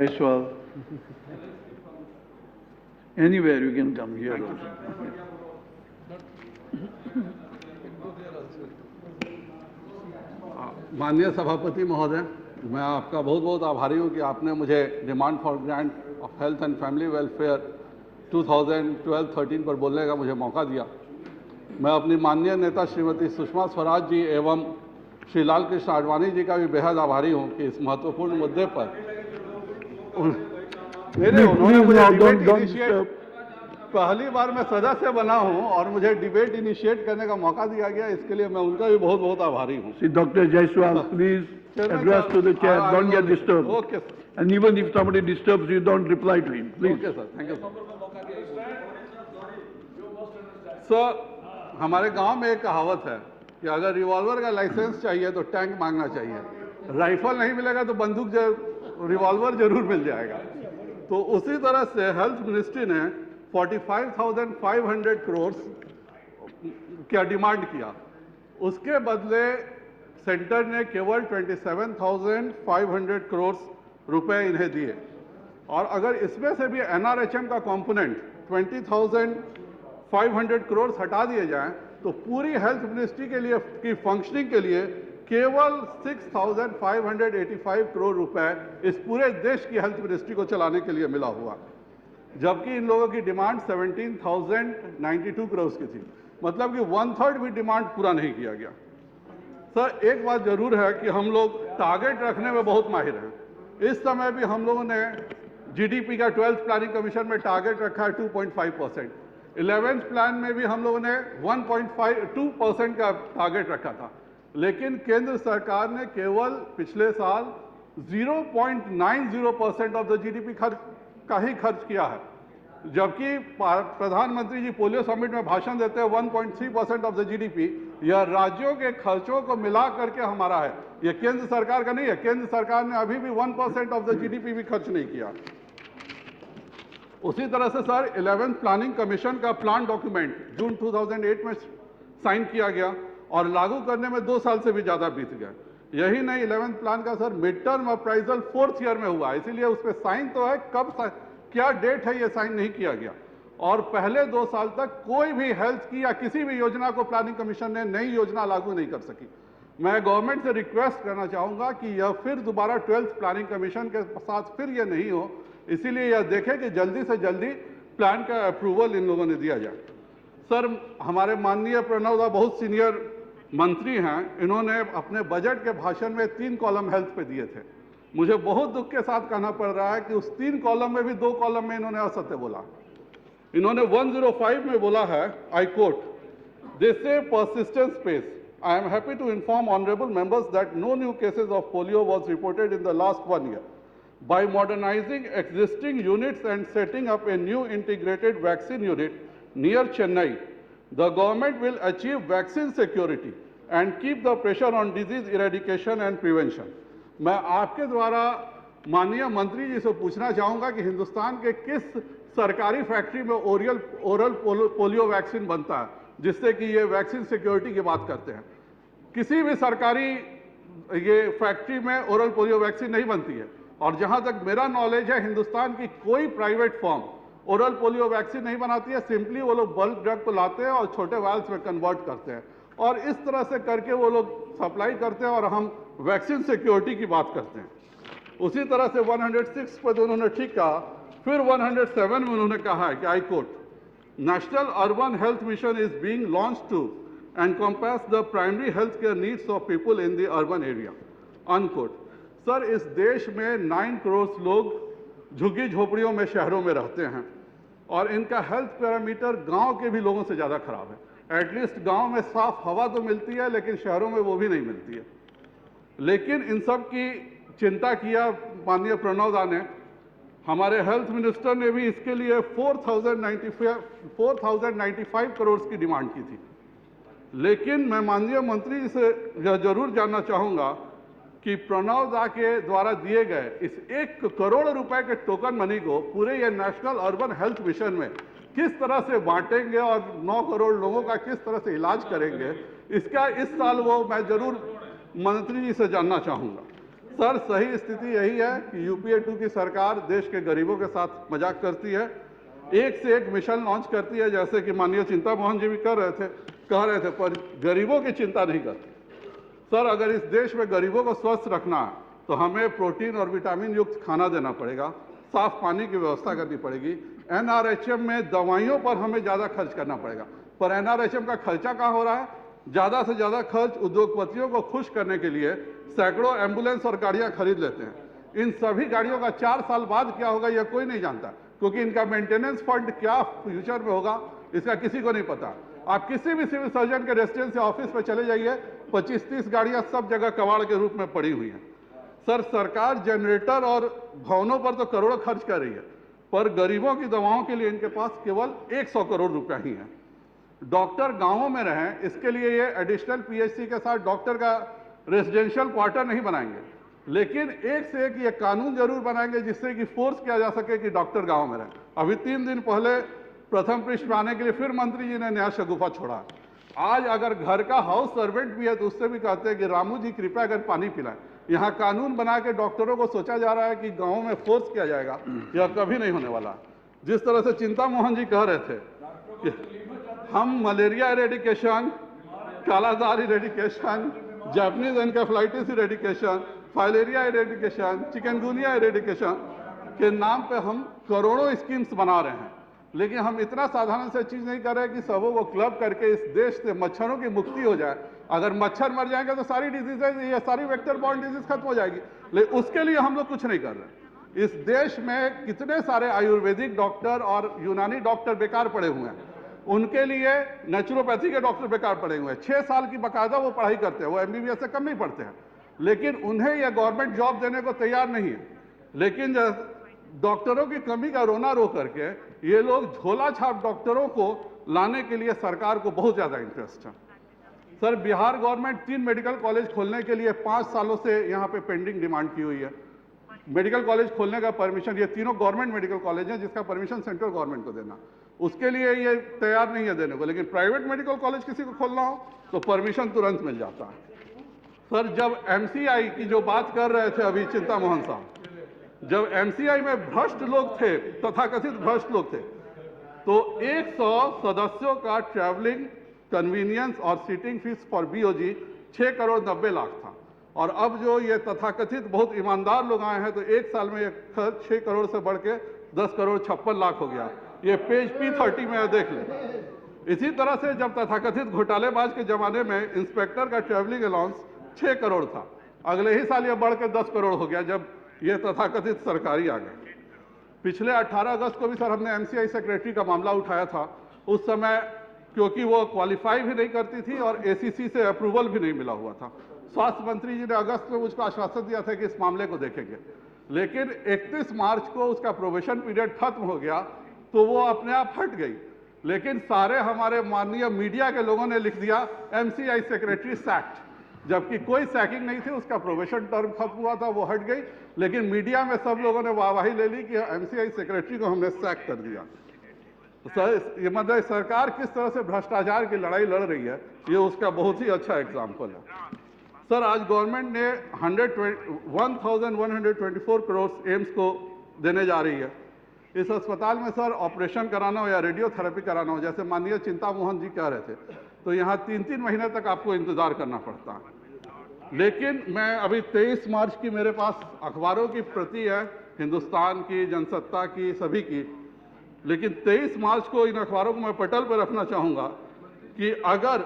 Well, anywhere you can come here also. माननीय सभापति महोदय, मैं आपका बहुत बहुत आभारी हूं कि आपने मुझे demand for grant of health and family welfare 2012-13 पर बोलने का मुझे मौका दिया। मैं अपनी माननीय नेता श्रीमती सुषमा स्वराज जी एवं श्री लाल कृष्ण आडवाणी जी का भी बेहद आभारी हूं कि इस महत्वपूर्ण मुद्दे पर उन्होंने मुझे डिबेट इनिशिएट, पहली बार मैं सदस्य बना हूं और मुझे डिबेट इनिशिएट करने का मौका दिया गया, इसके लिए मैं उनका भी बहुत बहुत आभारी हूं। See, Dr. Jaiswal, please address to the chair. Don't get disturbed. Okay, sir. And even if somebody disturbs you, don't reply to him. Please. Okay, sir. Thank you, sir. Sir, हमारे गांव में एक कहावत है कि अगर रिवॉल्वर का licence चाहिए तो टैंक मांगना चाहिए, राइफल नहीं मिलेगा तो बंदूक रिवॉल्वर जरूर मिल जाएगा। तो उसी तरह से हेल्थ मिनिस्ट्री ने 45,500 करोड़ क्या डिमांड किया, उसके बदले सेंटर ने केवल 27,500 करोड़ रुपए इन्हें दिए। और अगर इसमें से भी एनआरएचएम का कंपोनेंट 20,500 करोड़ हटा दिए जाएं तो पूरी हेल्थ मिनिस्ट्री के लिए की फंक्शनिंग के लिए केवल 6,585 करोड़ रुपए इस पूरे देश की हेल्थ मिनिस्ट्री को चलाने के लिए मिला हुआ, जबकि इन लोगों की डिमांड 17,092 करोड़ की थी। मतलब कि 1/3 भी डिमांड पूरा नहीं किया गया। सर, एक बात जरूर है कि हम लोग टारगेट रखने में बहुत माहिर हैं। इस समय भी हम लोगों ने जीडीपी का 12th प्लानिंग कमीशन में टारगेट रखा है 2.5%। 11th प्लान में भी हम लोगों ने 1.2% का टारगेट रखा था, लेकिन केंद्र सरकार ने केवल पिछले साल 0.90% ऑफ द जीडीपी का ही खर्च किया है, जबकि प्रधानमंत्री जी पोलियो समिट में भाषण देते हैं 1.3% ऑफ द जीडीपी। यह राज्यों के खर्चों को मिला करके हमारा है, यह केंद्र सरकार का नहीं है। केंद्र सरकार ने अभी भी 1% ऑफ द जीडीपी भी खर्च नहीं किया। उसी तरह से सर, 11th प्लानिंग कमीशन का प्लान डॉक्यूमेंट जून 2008 में साइन किया गया और लागू करने में 2 साल से भी ज्यादा बीत गया। यही नहीं, 11th प्लान का sir mid term appraisal 4th year में हुआ, इसीलिए उस पर साइन तो है, कब क्या डेट है ये साइन नहीं किया गया। और पहले 2 साल तक कोई भी हेल्थ की या किसी भी योजना को प्लानिंग कमीशन ने नई योजना लागू नहीं कर सकी। मैं गवर्नमेंट से रिक्वेस्ट करना चाहूंगा कि यह फिर दोबारा 12th प्लानिंग कमीशन के साथ फिर यह नहीं हो, इसीलिए यह देखें कि जल्दी से जल्दी प्लान का अप्रूवल इन लोगों ने दिया जाए। सर, हमारे माननीय प्रणव दा बहुत सीनियर मंत्री हैं, इन्होंने अपने बजट के भाषण में 3 कॉलम हेल्थ पे दिए थे। मुझे बहुत दुख के साथ कहना पड़ रहा है कि उस 3 कॉलम में भी 2 कॉलम में इन्होंने असत्य बोला। इन्होंने 105 में बोला है, आई कोट, दे से persistent space. I am happy to inform honorable members that no new cases of polio was reported in the last 1 year. By modernizing existing units and setting up a new integrated vaccine unit near Chennai, the government will achieve vaccine security and keep the pressure on disease eradication and prevention. मैं आपके द्वारा माननीय मंत्री जी से पूछना चाहूंगा कि हिंदुस्तान के किस सरकारी फैक्ट्री में ओरल पोलियो वैक्सीन बनता है जिससे कि ये वैक्सीन सिक्योरिटी की बात करते हैं। किसी भी सरकारी ये फैक्ट्री में ओरल पोलियो वैक्सीन नहीं बनती है, और जहां तक मेरा नॉलेज है हिंदुस्तान की कोई private firm oral polio vaccine नहीं बनाती है। सिंपली वो लोग बल्क ड्रग को लाते हैं और छोटे वायल्स में कन्वर्ट करते हैं और इस तरह से करके वो लोग सप्लाई करते हैं और हम वैक्सीन सिक्योरिटी की बात करते हैं। उसी तरह से 106 पर उन्होंने ठीक कहा, फिर 107 में उन्होंने कहा है कि I quote, national urban health mission is being launched to encompass the primary health care needs of people in the urban area, unquote. Sir, इस देश में 9 करोड़ लोग झुग्गी झोपड़ियों में शहरों में रहते हैं और इनका हेल्थ पैरामीटर गांव के भी लोगों से ज़्यादा खराब है। एटलीस्ट गांव में साफ हवा तो मिलती है, लेकिन शहरों में वो भी नहीं मिलती है। लेकिन इन सब की चिंता किया माननीय प्रणव दा ने। हमारे हेल्थ मिनिस्टर ने भी इसके लिए 4,095 करोड़ की डिमांड की थी। लेकिन मैं माननीय मंत्री जी से यह जरूर जानना चाहूँगा कि प्रणव दा के द्वारा दिए गए इस 1 करोड़ रुपए के टोकन मनी को पूरे ये नेशनल अर्बन हेल्थ मिशन में किस तरह से बांटेंगे और 9 करोड़ लोगों का किस तरह से इलाज करेंगे, इसका इस साल वो मैं जरूर मंत्री जी से जानना चाहूँगा। सर सही स्थिति यही है कि यूपीए 2 की सरकार देश के गरीबों के साथ मजाक करती है, एक से एक मिशन लॉन्च करती है, जैसे कि माननीय चिंता मोहन जी भी कह रहे थे, पर गरीबों की चिंता नहीं करती। सर अगर इस देश में गरीबों को स्वस्थ रखना है तो हमें प्रोटीन और विटामिन युक्त खाना देना पड़ेगा, साफ पानी की व्यवस्था करनी पड़ेगी, एनआरएचएम में दवाइयों पर हमें ज़्यादा खर्च करना पड़ेगा। पर एनआरएचएम का खर्चा कहाँ हो रहा है? ज़्यादा से ज़्यादा खर्च उद्योगपतियों को खुश करने के लिए सैकड़ों एम्बुलेंस और गाड़ियाँ खरीद लेते हैं। इन सभी गाड़ियों का 4 साल बाद क्या होगा यह कोई नहीं जानता, क्योंकि इनका मेंटेनेंस फंड क्या फ्यूचर में होगा इसका किसी को नहीं पता। आप किसी भी सिविल सर्जन के रेजिडेंस या ऑफिस पे चले जाइए, 25-30 गाड़ियां सब जगह कबाड़ के रूप में पड़ी हुई हैं। सर सरकार जनरेटर और भवनों पर तो करोड़ों खर्च कर रही है, पर गरीबों की दवाओं के लिए इनके पास केवल 100 करोड़ रुपया ही है। डॉक्टर गांवों में रहें इसके लिए ये एडिशनल पीएचसी के साथ डॉक्टर का रेजिडेंशियल क्वार्टर नहीं बनाएंगे, लेकिन एक से एक ये कानून जरूर बनाएंगे जिससे कि फोर्स किया जा सके कि डॉक्टर गांव में रहें। अभी 3 दिन पहले प्रथम पृष्ठ में आने के लिए फिर मंत्री जी ने नया शगुफा छोड़ा। आज अगर घर का हाउस सर्वेंट भी है तो उससे भी कहते हैं कि रामू जी कृपया अगर पानी पिलाएं। यहाँ कानून बना के डॉक्टरों को सोचा जा रहा है कि गाँव में फोर्स किया जाएगा, यह कभी नहीं होने वाला। जिस तरह से चिंता मोहन जी कह रहे थे कि हम malaria eradication, kala-azar eradication, Japanese encephalitis eradication, filaria eradication, chikungunya eradication के नाम पे हम करोड़ों स्कीम्स बना रहे हैं, लेकिन हम इतना साधारण से चीज नहीं कर रहे कि सबों को क्लब करके इस देश से मच्छरों की मुक्ति हो जाए। अगर मच्छर मर जाएंगे तो सारी डिजीजेज, ये सारी वेक्टर बॉर्न डिजीज खत्म हो जाएगी, लेकिन उसके लिए हम लोग कुछ नहीं कर रहे। इस देश में कितने सारे आयुर्वेदिक डॉक्टर और यूनानी डॉक्टर बेकार पड़े हुए हैं, उनके लिए नेचुरोपैथी के डॉक्टर बेकार पड़े हुए हैं। 6 साल की बाकायदा वो पढ़ाई करते हैं, वो एमबीबीएस से कम नहीं पढ़ते हैं, लेकिन उन्हें यह गवर्नमेंट जॉब देने को तैयार नहीं है। लेकिन डॉक्टरों की कमी का रोना रो करके ये लोग झोला छाप डॉक्टरों को लाने के लिए सरकार को बहुत ज्यादा इंटरेस्ट है। Sir Bihar government 3 medical college खोलने के लिए 5 सालों से यहाँ पे पेंडिंग डिमांड की हुई है। मेडिकल कॉलेज खोलने का परमिशन, ये तीनों गवर्नमेंट मेडिकल कॉलेज हैं जिसका परमिशन सेंट्रल गवर्नमेंट को देना, उसके लिए ये तैयार नहीं है देने को। लेकिन प्राइवेट मेडिकल कॉलेज किसी को खोलना हो तो परमिशन तुरंत मिल जाता है। सर जब एमसीआई की जो बात कर रहे थे अभी चिंता मोहन साहब, जब एमसीआई में भ्रष्ट लोग थे, तथाकथित भ्रष्ट लोग थे, तो 100 सदस्यों का ट्रैवलिंग कन्वीनियंस और sitting fees for BOG 6 crore 90 lakh था, और अब जो ये तथाकथित बहुत ईमानदार लोग आए हैं तो एक साल में ये खर्च 6 करोड़ से बढ़ के 10 करोड़ 56 लाख हो गया। ये पेज P30 में देख लें। इसी तरह से जब तथाकथित घोटालेबाज के जमाने में इंस्पेक्टर का ट्रैवलिंग अलाउंस 6 करोड़ था, अगले ही साल ये बढ़ के 10 करोड़ हो गया जब ये तथाकथित सरकारी आ गए। पिछले 18 अगस्त को भी सर हमने एमसीआई सेक्रेटरी का मामला उठाया था। उस समय क्योंकि वो क्वालिफाई भी नहीं करती थी और एसीसी से अप्रूवल भी नहीं मिला हुआ था, स्वास्थ्य मंत्री जी ने अगस्त में मुझको आश्वासन दिया था कि इस मामले को देखेंगे, लेकिन 31 मार्च को उसका प्रोबेशन पीरियड खत्म हो गया तो वो अपने आप हट गई। लेकिन सारे हमारे माननीय मीडिया के लोगों ने लिख दिया एमसीआई सेक्रेटरी सैक्ड, जबकि कोई सैकिंग नहीं थी, उसका प्रोबेशन टर्म खत्म हुआ था, वो हट गई। लेकिन मीडिया में सब लोगों ने वाहवाही ले ली कि एमसीआई सेक्रेटरी को हमने सैक कर दिया। सर ये मतलब सरकार किस तरह से भ्रष्टाचार की लड़ाई लड़ रही है, ये उसका बहुत ही अच्छा एग्जाम्पल है। सर आज गवर्नमेंट ने 1124 करोड़ एम्स को देने जा रही है। इस अस्पताल में सर ऑपरेशन कराना हो या रेडियोथेरेपी कराना हो, जैसे माननीय चिंता मोहन जी कह रहे थे, तो यहाँ 3-3 महीने तक आपको इंतजार करना पड़ता है। लेकिन मैं अभी 23 मार्च की मेरे पास अखबारों की प्रति है, हिंदुस्तान की, जनसत्ता की, सभी की, लेकिन 23 मार्च को इन अखबारों को मैं पटल पर रखना चाहूँगा कि अगर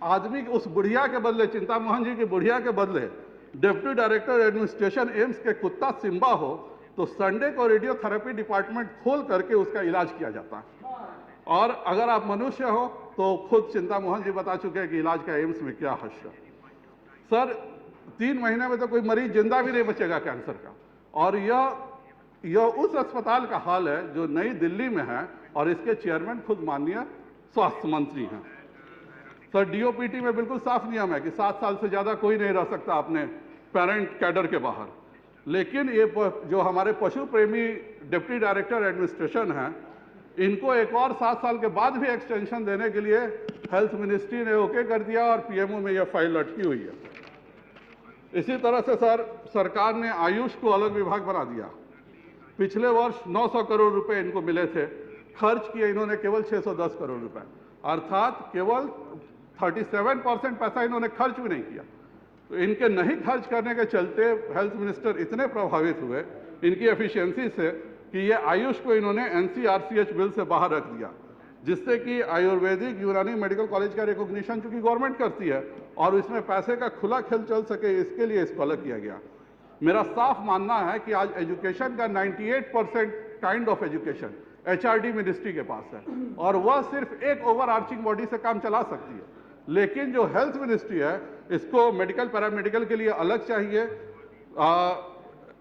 आदमी उस बुढ़िया के बदले, चिंता मोहन जी की बुढ़िया के बदले डिप्टी डायरेक्टर एडमिनिस्ट्रेशन एम्स के कुत्ता सिम्बा हो तो संडे को रेडियोथेरेपी डिपार्टमेंट खोल करके उसका इलाज किया जाता है। और अगर आप मनुष्य हो तो खुद चिंता मोहन जी बता चुके हैं कि इलाज का एम्स में क्या हश्र है। सर 3 महीने में तो कोई मरीज जिंदा भी नहीं बचेगा कैंसर का, और यह उस अस्पताल का हाल है जो नई दिल्ली में है और इसके चेयरमैन खुद माननीय स्वास्थ्य मंत्री हैं। सर डीओपीटी में बिल्कुल साफ नियम है कि 7 साल से ज्यादा कोई नहीं रह सकता अपने पेरेंट कैडर के बाहर, लेकिन ये जो हमारे पशु प्रेमी डिप्टी डायरेक्टर एडमिनिस्ट्रेशन है, इनको एक और 7 साल के बाद भी एक्सटेंशन देने के लिए हेल्थ मिनिस्ट्री ने ओके कर दिया और पीएमओ में यह फाइल लटकी हुई है। इसी तरह से सर सरकार ने आयुष को अलग विभाग बना दिया। पिछले वर्ष 900 करोड़ रुपए इनको मिले थे, खर्च किए इन्होंने केवल 610 करोड़ रुपए, अर्थात केवल 37% पैसा इन्होंने खर्च भी नहीं किया। तो इनके नहीं खर्च करने के चलते हेल्थ मिनिस्टर इतने प्रभावित हुए इनकी एफिशिएंसी से कि ये आयुष को इन्होंने एनसीआरसीएच बिल से बाहर रख दिया, जिससे कि आयुर्वेदिक यूनानी मेडिकल कॉलेज का रिकॉग्निशन चूंकि गवर्नमेंट करती है और इसमें पैसे का खुला खेल चल सके, इसके लिए इसको अलग किया गया। मेरा साफ मानना है कि आज एजुकेशन का 98% kind of education HRD ministry के पास है और वह सिर्फ एक ओवर आर्चिंग बॉडी से काम चला सकती है। लेकिन जो हेल्थ मिनिस्ट्री है इसको मेडिकल पैरामेडिकल के लिए अलग चाहिए,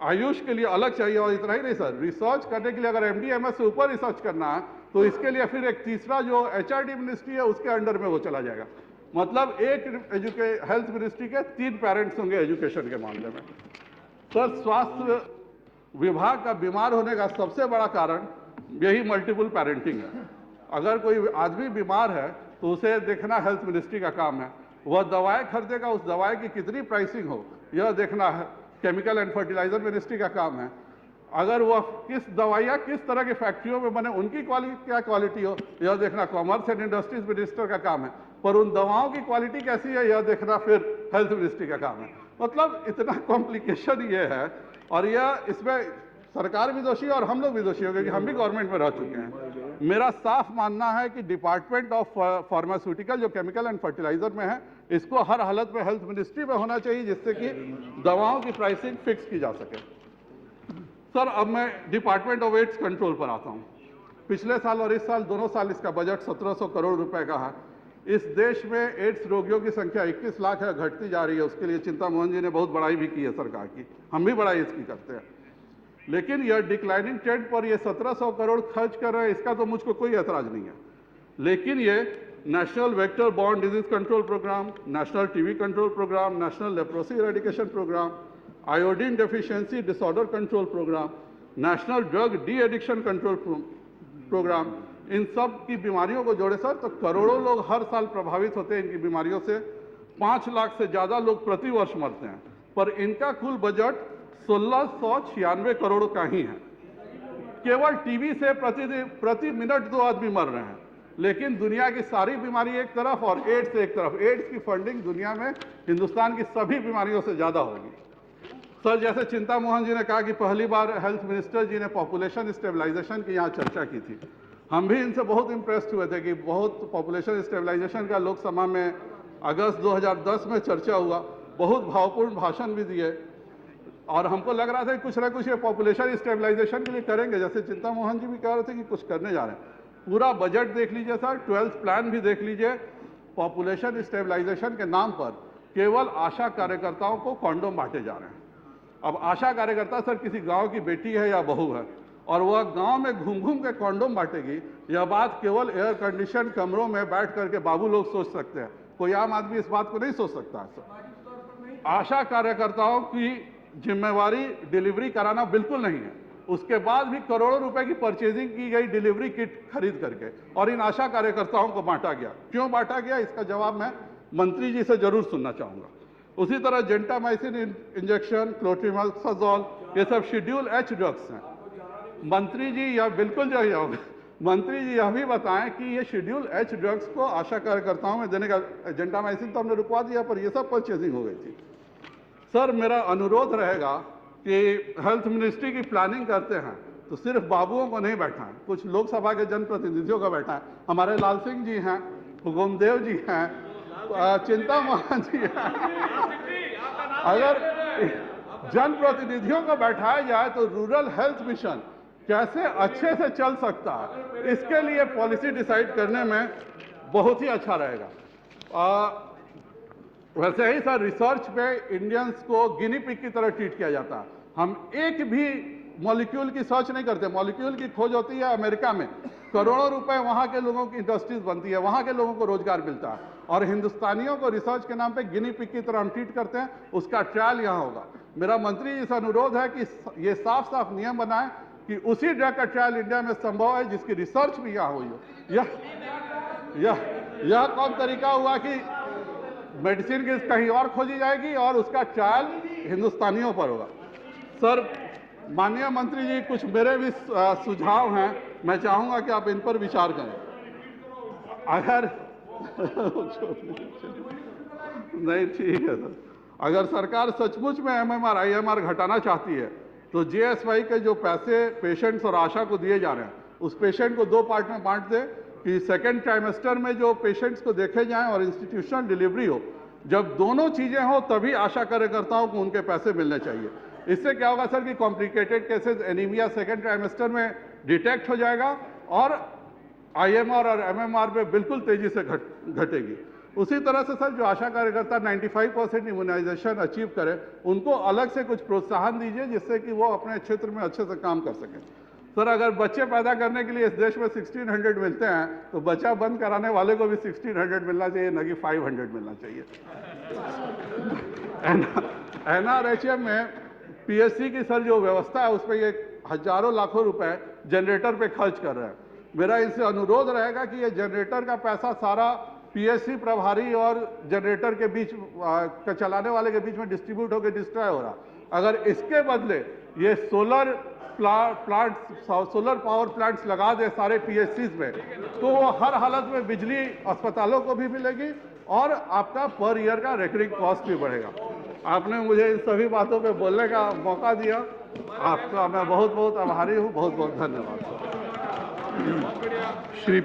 आयुष के लिए अलग चाहिए, और इतना ही नहीं सर, रिसर्च करने के लिए अगर एमडीएमएस से ऊपर रिसर्च करना है तो इसके लिए फिर एक तीसरा जो एचआरडी मिनिस्ट्री है उसके अंडर में वो चला जाएगा। मतलब एक हेल्थ मिनिस्ट्री के 3 पेरेंट्स होंगे एजुकेशन के मामले में। सर स्वास्थ्य विभाग का बीमार होने का सबसे बड़ा कारण यही मल्टीपल पेरेंटिंग है। अगर कोई आदमी बीमार है तो उसे देखना हेल्थ मिनिस्ट्री का काम है। वह दवाएं खरीदेगा, उस दवाई की कितनी प्राइसिंग हो यह देखना है केमिकल एंड फर्टिलाइजर मिनिस्ट्री का काम है। अगर वह किस दवाइयाँ किस तरह की फैक्ट्रियों में बने उनकी क्या क्वालिटी हो यह देखना कॉमर्स एंड इंडस्ट्रीज मिनिस्टर का काम है, पर उन दवाओं की क्वालिटी कैसी है यह देखना फिर हेल्थ मिनिस्ट्री का काम है। मतलब इतना कॉम्प्लिकेशन ये है, और यह इसमें सरकार भी दोषी है और हम लोग भी दोषी हो क्योंकि हम भी गवर्नमेंट में रह चुके हैं। मेरा साफ मानना है कि डिपार्टमेंट ऑफ फार्मास्यूटिकल जो केमिकल एंड फर्टिलाइजर में है इसको हर हालत में हेल्थ मिनिस्ट्री में होना चाहिए, जिससे कि दवाओं की प्राइसिंग फिक्स की जा सके। सर अब मैं डिपार्टमेंट ऑफ एड्स कंट्रोल पर आता हूँ। पिछले साल और इस साल दोनों साल इसका बजट 1700 करोड़ रुपए का है। इस देश में एड्स रोगियों की संख्या 21 लाख है, घटती जा रही है। उसके लिए चिंता मोहन जी ने बहुत बड़ाई भी की है सरकार की, हम भी बड़ाई इसकी करते हैं। लेकिन यह डिक्लाइनिंग ट्रेंड पर ये 1700 करोड़ खर्च कर रहे हैं, इसका तो मुझको कोई ऐतराज नहीं है। लेकिन ये national vector borne disease control programme, national TB control programme, national leprosy eradication programme, iodine deficiency disorder control programme, national drug de-addiction control programme, इन सब की बीमारियों को जोड़े सर तो करोड़ों लोग हर साल प्रभावित होते हैं इनकी बीमारियों से। 5 लाख से ज़्यादा लोग प्रति वर्ष मरते हैं, पर इनका कुल बजट 1696 करोड़ का ही है। केवल टीबी से प्रति मिनट 2 आदमी मर रहे हैं, लेकिन दुनिया की सारी बीमारी एक तरफ और एड्स एक तरफ। एड्स की फंडिंग दुनिया में हिंदुस्तान की सभी बीमारियों से ज़्यादा होगी। सर जैसे चिंता मोहन जी ने कहा कि पहली बार हेल्थ मिनिस्टर जी ने पॉपुलेशन स्टेबलाइजेशन की यहाँ चर्चा की थी। हम भी इनसे बहुत इम्प्रेस्ड हुए थे कि बहुत पॉपुलेशन स्टेबलाइजेशन का लोकसभा में अगस्त 2010 में चर्चा हुआ, बहुत भावपूर्ण भाषण भी दिए, और हमको लग रहा था कि कुछ ना कुछ ये पॉपुलेशन स्टेबलाइजेशन के लिए करेंगे, जैसे चिंता मोहन जी भी कह रहे थे कि कुछ करने जा रहे हैं। पूरा बजट देख लीजिए सर, 12th प्लान भी देख लीजिए, पॉपुलेशन स्टेबलाइजेशन के नाम पर केवल आशा कार्यकर्ताओं को कॉन्डोम बांटे जा रहे हैं। अब आशा कार्यकर्ता सर किसी गांव की बेटी है या बहू है और वह गांव में घूम घूम के कॉन्डोम बांटेगी, यह बात केवल एयर कंडीशन कमरों में बैठ करके बाबू लोग सोच सकते हैं, कोई आम आदमी इस बात को नहीं सोच सकता है सर। आशा कार्यकर्ताओं की जिम्मेवारी डिलीवरी कराना बिल्कुल नहीं है। उसके बाद भी करोड़ों रुपए की परचेजिंग की गई डिलीवरी किट खरीद करके, और इन आशा कार्यकर्ताओं को बांटा गया। क्यों बांटा गया इसका जवाब मैं मंत्री जी से जरूर सुनना चाहूंगा। उसी तरह जेंटामाइसिन इंजेक्शन, क्लोट्रिमोक्साजोल, ये सब शेड्यूल एच ड्रग्स हैं। मंत्री जी यह बिल्कुल जो होगा, मंत्री जी यह भी बताएं कि ये शेड्यूल एच ड्रग्स को आशा कार्यकर्ताओं में देने का, जेंटामाइसिन तो हमने रुकवा दिया पर ये सब परचेजिंग हो गई थी। सर मेरा अनुरोध रहेगा कि हेल्थ मिनिस्ट्री की प्लानिंग करते हैं तो सिर्फ बाबुओं को नहीं बैठाएं, कुछ लोकसभा के जनप्रतिनिधियों को बैठाएं। हमारे लाल सिंह जी हैं, हुकुमदेव जी हैं, चिंता मोहन जी हैं। अगर जनप्रतिनिधियों को बैठाया जाए तो रूरल हेल्थ मिशन कैसे अच्छे से चल सकता है, इसके लिए पॉलिसी डिसाइड करने में बहुत ही अच्छा रहेगा। वैसे ही सर रिसर्च पे इंडियंस को गिनी पिग की तरह ट्रीट किया जाता है। हम एक भी मॉलिक्यूल की सर्च नहीं करते। मॉलिक्यूल की खोज होती है अमेरिका में, करोड़ों रुपए वहां के लोगों की इंडस्ट्रीज बनती है, वहां के लोगों को रोजगार मिलता है, और हिंदुस्तानियों को रिसर्च के नाम पे गिनी पिग की तरह हम ट्रीट करते हैं। उसका ट्रायल यहाँ होगा। मेरा मंत्री जी से अनुरोध है कि ये साफ साफ नियम बनाए कि उसी ड्रग का ट्रायल इंडिया में संभव है जिसकी रिसर्च भी यहाँ हुई हो। यह कौन तरीका हुआ कि मेडिसिन की कहीं और खोजी जाएगी और उसका ट्रायल हिंदुस्तानियों पर होगा। सर, माननीय मंत्री जी, कुछ मेरे भी सुझाव हैं, मैं चाहूंगा कि आप इन पर विचार करें। अगर नहीं, ठीक है सर, अगर सरकार सचमुच में MMR IMR घटाना चाहती है तो JSY के जो पैसे पेशेंट्स और आशा को दिए जा रहे हैं, उस पेशेंट को 2 पार्ट में बांट दे कि सेकेंड ट्राइमेस्टर में जो पेशेंट्स को देखे जाएं और इंस्टीट्यूशनल डिलीवरी हो। जब दोनों चीजें हो तभी आशा कार्यकर्ताओं को उनके पैसे मिलने चाहिए। इससे क्या होगा सर कि complicated cases anaemia second trimester में डिटेक्ट हो जाएगा और IMR और MMR में बिल्कुल तेजी से घटेगी। उसी तरह से सर, जो आशा कार्यकर्ता 95% इम्यूनाइजेशन अचीव करें, उनको अलग से कुछ प्रोत्साहन दीजिए जिससे कि वो अपने क्षेत्र में अच्छे से काम कर सकें। सर, अगर बच्चे पैदा करने के लिए इस देश में 1600 मिलते हैं तो बच्चा बंद कराने वाले को भी 1600 मिलना चाहिए, न कि 500 मिलना चाहिए। NRHM में PSC की सर जो व्यवस्था है, उस पर ये हजारों लाखों रुपए जनरेटर पे खर्च कर रहे हैं। मेरा इनसे अनुरोध रहेगा कि ये जनरेटर का पैसा सारा PSC प्रभारी और जनरेटर के बीच चलाने वाले के बीच में डिस्ट्रीब्यूट होकर डिस्ट्रॉय हो रहा। अगर इसके बदले ये सोलर पावर प्लांट्स लगा दे सारे PSCs में, तो वो हर हालत में बिजली अस्पतालों को भी मिलेगी और आपका पर ईयर का रिकरिंग कॉस्ट भी बढ़ेगा। आपने मुझे इन सभी बातों पे बोलने का मौका दिया, आपका मैं बहुत बहुत आभारी हूँ। बहुत बहुत धन्यवाद। श्री